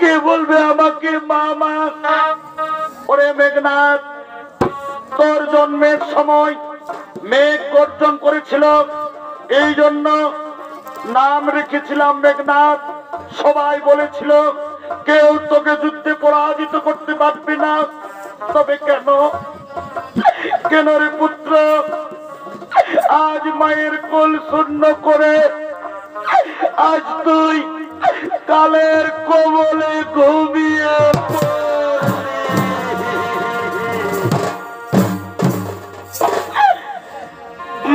A: কে বলবে আমাকে মামা? ওরে মেঘনাথ, তোর জন্মের সময় মেঘ গর্জন করেছিল, এই জন্য নাম রেখেছিলাম মেঘনাথ। সবাই বলেছিল কেউ তোকে যুদ্ধে পরাজিত করতে পারবে না। তবে কেন, কেন রে পুত্র আজ মায়ের কোল শূন্য করে আজ তুই কালের কবলে ঘুমিয়ে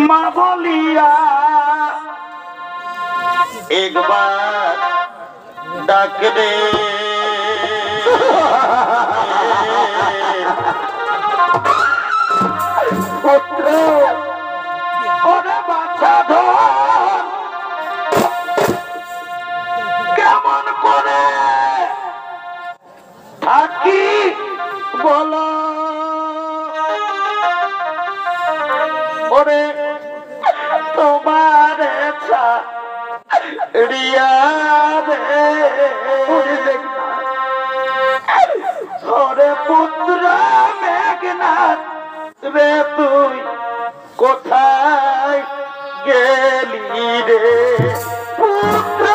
A: মা বলিয়া একবার ডাক দে। পুত্র ওরে বাচ্চা ধর, কেমন করে থাকি বল? ওরে তোমার রিয়া রে, ওরে পুত্র মেঘনাথ রে, তুই কোথায় গেলি রে? পুত্র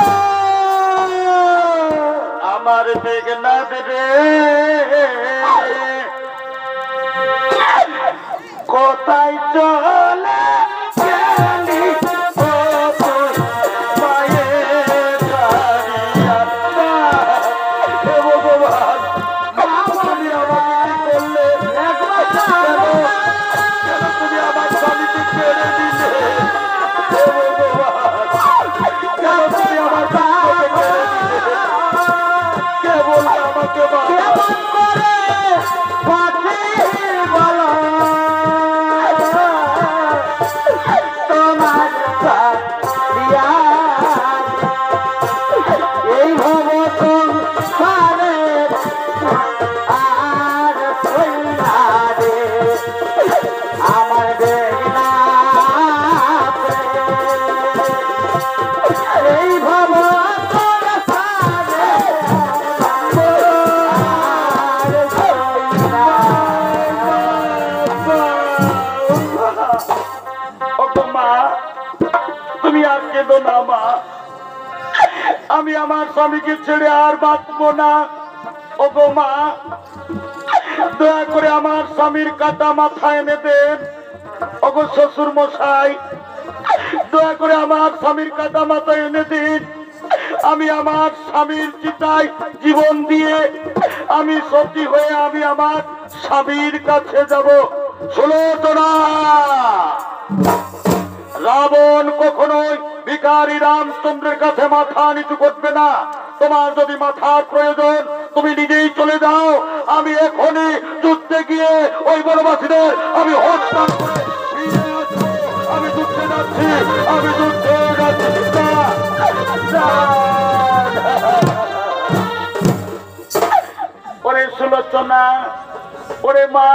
A: আমার মেঘনাথ রে, কোথায় চলে গেলি? ও তুই মায়ের বাড়িয়া হে ভগবান, তুমি আমাকে করলে কেন তুমি আমার স্বামীকে ছেড়ে দিলে? হে ভগবান, কেন তুমি আমার স্বামীকে ছেড়ে দিলে? কে বলবে আমাকে কেমন করে পাখি বলো তোমার দিয়া এই ভব সংসারে আর সৈনারে আমার বেগনা এই ভব তুমি আর কেঁদো না মা, আমি আমার স্বামীকে ছেড়ে আর বাঁচবো না। ওগো মা, দয়া করে আমার স্বামীর কাটা মাথা এনে দেন। ওগো শ্বশুর মশাই, দয়া করে আমার স্বামীর কাটা মাথা এনে দিন। আমি আমার স্বামীর চিতায় জীবন দিয়ে আমি সতী হয়ে আমি আমার স্বামীর কাছে যাব। সুলোচনা, রাবণ কখনোই ভিখারি রামচন্দ্রের কাছে মাথা নিচু করবে না। তোমার যদি মাথার প্রয়োজন তুমি নিজেই চলে যাও, আমি এখনই যুদ্ধে গিয়ে ওই বনবাসীদের আমি হত্যা করে ফিরে আসবো। আমি যুদ্ধে যাচ্ছি, আমি যুদ্ধে যাচ্ছি। ওরে সুলোচনা, ওরে মা,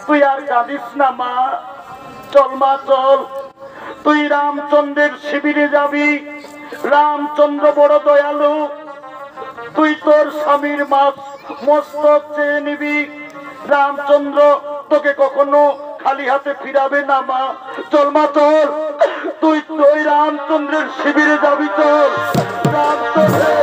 A: তুই আর কাঁদিস না মা, চল মা চল, তুই রামচন্দ্রের শিবিরে যাবি। রামচন্দ্র বড় দয়ালু, তুই তোর স্বামীর মস্তক চেয়ে নিবি। রামচন্দ্র তোকে কখনো খালি হাতে ফিরাবে না মা। চল মা চল, তুই রামচন্দ্রের শিবিরে যাবি, চল। রামচন্দ্রের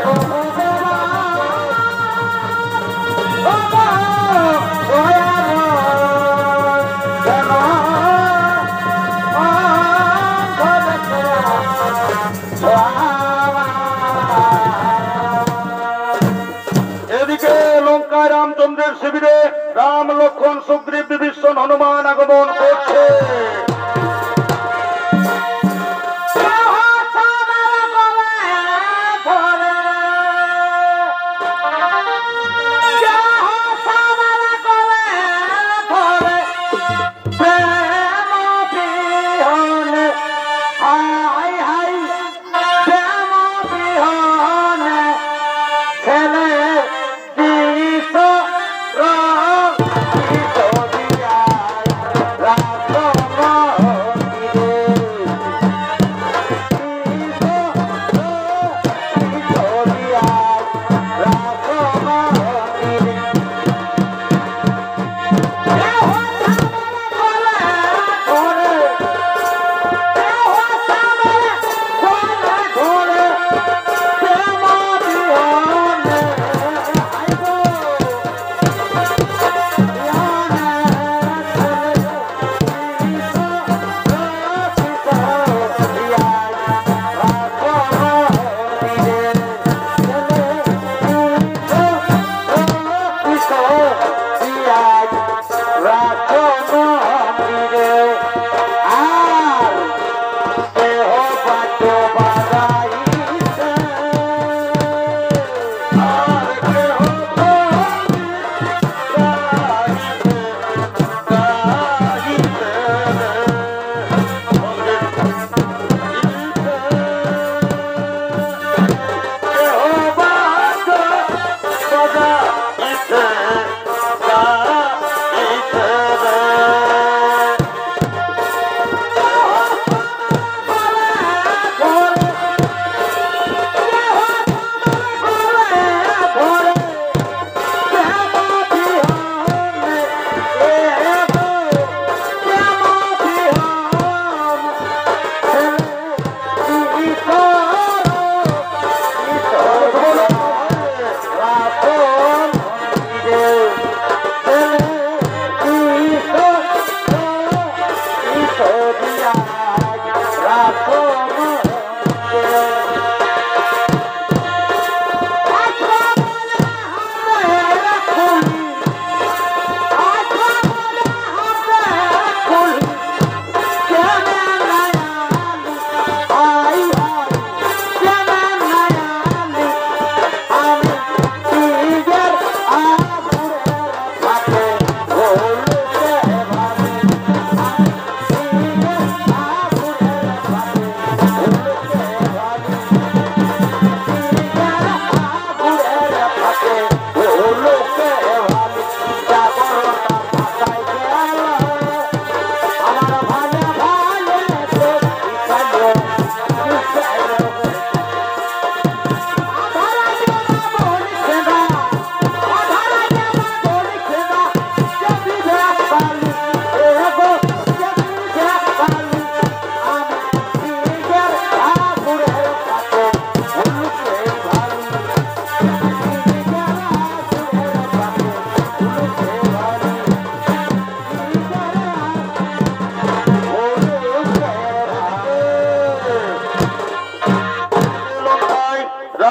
A: রামচন্দ্রের শিবিরে রাম লক্ষ্মণ সুগ্রীব বিভীষণ হনুমান আগমন করছে।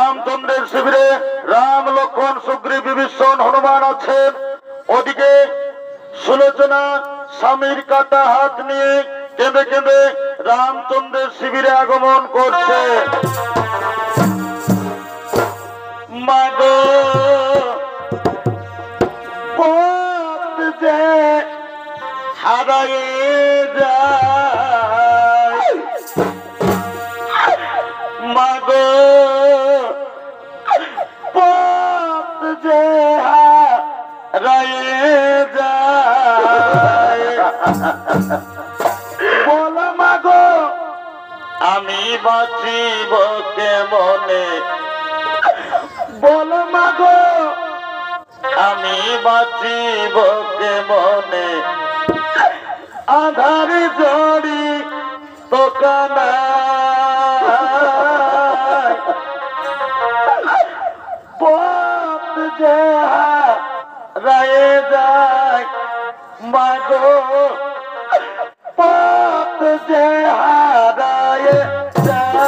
A: রামচন্দ্রের শিবিরে রাম লক্ষ্মণ সুগ্রীব বিভীষণ হনুমান আছেন। ওদিকে সুলোচনা স্বামীর কাটা হাত নিয়ে কেঁদে কেঁদে রামচন্দ্রের শিবিরে আগমন করছে। মাগো পথ যে হারায়ে যায়, মাগো পথ যে হারায়ে যায়, বলো মাগো আমি বাঁচিব কেমনে, বলো মাগো আমি বাঁচিব কেমনে, আধার জড়ি তোকানা পথ যে হারায়ে যায়, মাগো পথ যে হারায়ে যায়,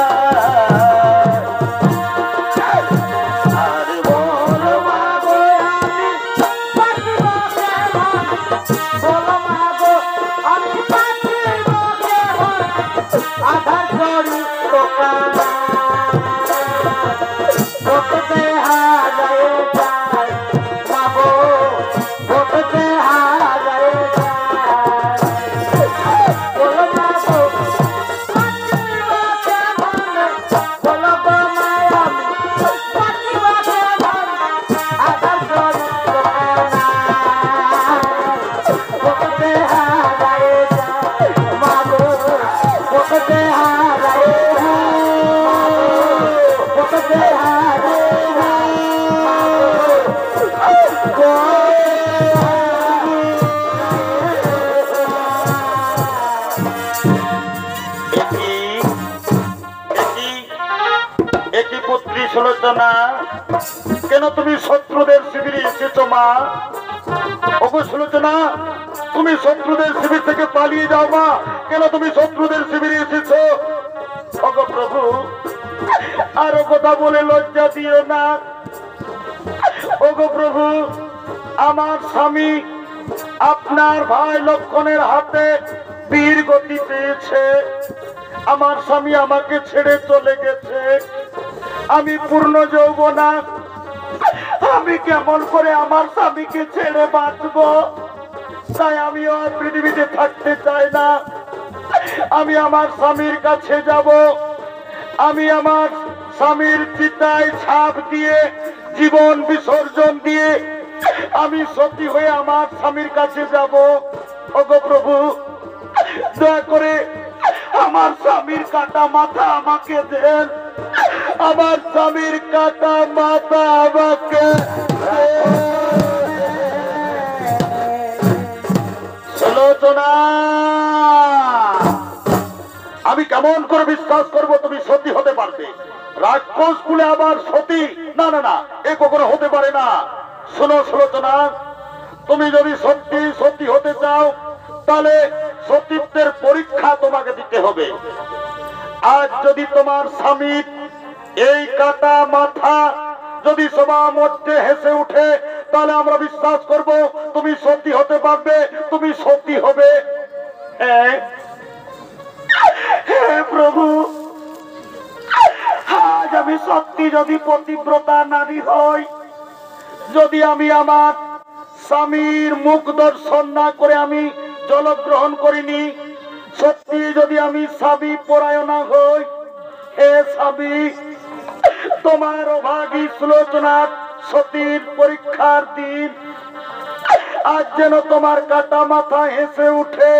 A: আর বল মাগো আমি বাঁচিব কেমনে, বল মাগো আমি বাঁচিব কেমনে, আধার জড়ি তোকানা পথ যে হারায়ে যায়, মাগো পথ যে হারায়ে যায়, বল মাগো বাঁচিব কেমনে, বল গো মায়া আমি বাঁচিব কেমনে, আধার জড়ি তোকানা পথ যে হারায়ে যায়, মাগো পথ যে হারায়ে যায়, পথ যে হারায়ে একই পুত্রী সুলোচনা, কেন তুমি শত্রুদের শিবিরে এসেছো মা? ওগো সুলোচনা, তুমি শত্রুদের শিবির থেকে পালিয়ে যাও মা, কেন তুমি শত্রুদের শিবিরে এসেছো? ওগো প্রভু, আরো কথা বলে লজ্জা দিও না। ওগো প্রভু, আমার স্বামী আপনার ভাই লক্ষণের হাতে বীর গতি পেয়েছে, আমার স্বামী আমাকে ছেড়ে চলে গেছে, আমি পূর্ণ যৌবনা, আমি কেমন করে আমার স্বামীকে ছেড়ে বাঁচবো? তাই আমি আর পৃথিবীতে থাকতে চাই না, আমি আমার স্বামীর কাছে যাব, আমি আমার স্বামীর চিতায় ছাপ দিয়ে জীবন বিসর্জন দিয়ে আমি সতী হয়ে আমার স্বামীর কাছে যাব। ওগো প্রভু, দয়া করে আমার স্বামীর কাটা মাথা আমাকে দেন, আমার স্বামীর কাটা মাথা আমাকে সুলোচনা। আমি কেমন করে বিশ্বাস করব তুমি সতী হতে পারবে? রাক্ষস কুলে আবার সতী? না না না, এ কখনো হতে পারে না। শোনো সুলোচনা, তুমি যদি সত্যি সতী হতে চাও তাহলে সতীত্বের পরীক্ষা তোমাকে দিতে হবে। আজ যদি তোমার স্বামীর এই কাটা মাথা যদি সবার মধ্যে হেসে উঠে, তাহলে আমরা বিশ্বাস করব তুমি সতী হতে পারবে, তুমি সতী হবে। হ্যাঁ হ্যাঁ প্রভু, আজ আমি সত্যি যদি পতিব্রতা নারী হই, যদি আমি আমার স্বামীর মুখ দর্শন না করে আমি জলগ্রহণ করিনি, সত্যি যদি আমি স্বামী পরায়ণা হই, হে স্বামী, তোমার অভাগী সুলোচনার সতীর পরীক্ষার দিন আজ যেন তোমার কাটা মাথা হেসে উঠে।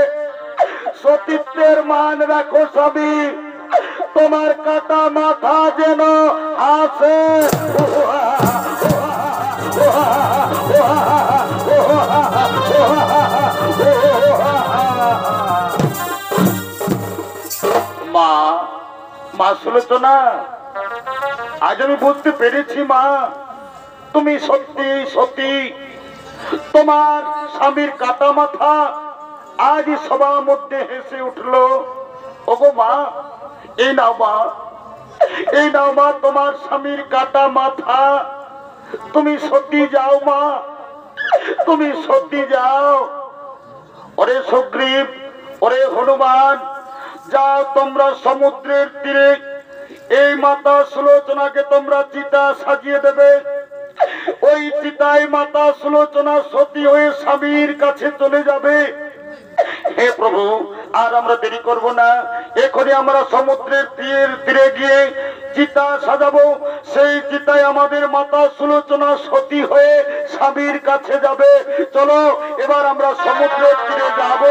A: সতীত্বের মান রাখো স্বামী, তোমার কাটা মাথা যেন হাসে। মা, মা সুলোচনা, আজ আমি বুঝতে পেরেছি মা, তুমি সত্যি সত্যি, তোমার স্বামীর কাটা মাথা আজ সবার মধ্যে হেসে উঠলো। ওগো মা, এই নাও মা, এই নাও মা তোমার স্বামীর কাটা মাথা। তুমি সত্যি যাও মা, তুমি সত্যি যাও। ওরে সুগ্রীব, ওরে হনুমান, যাও তোমরা সমুদ্রের তীরে এই মাতা সুলোচনাকে তোমরা চিতা সাজিয়ে দেবে। ওই চিতায় মাতা সুলোচনা সতী হয়ে স্বামীর কাছে চলে যাবে। হে প্রভু, আর আমরা দেরি করব না, এখনই আমরা সমুদ্রের তীরে গিয়ে চিতা সাজাবো। সেই চিতায় আমাদের মাতা সুলোচনা সতী হয়ে স্বামীর কাছে যাবে। চলো এবার আমরা সমুদ্রের তীরে যাব।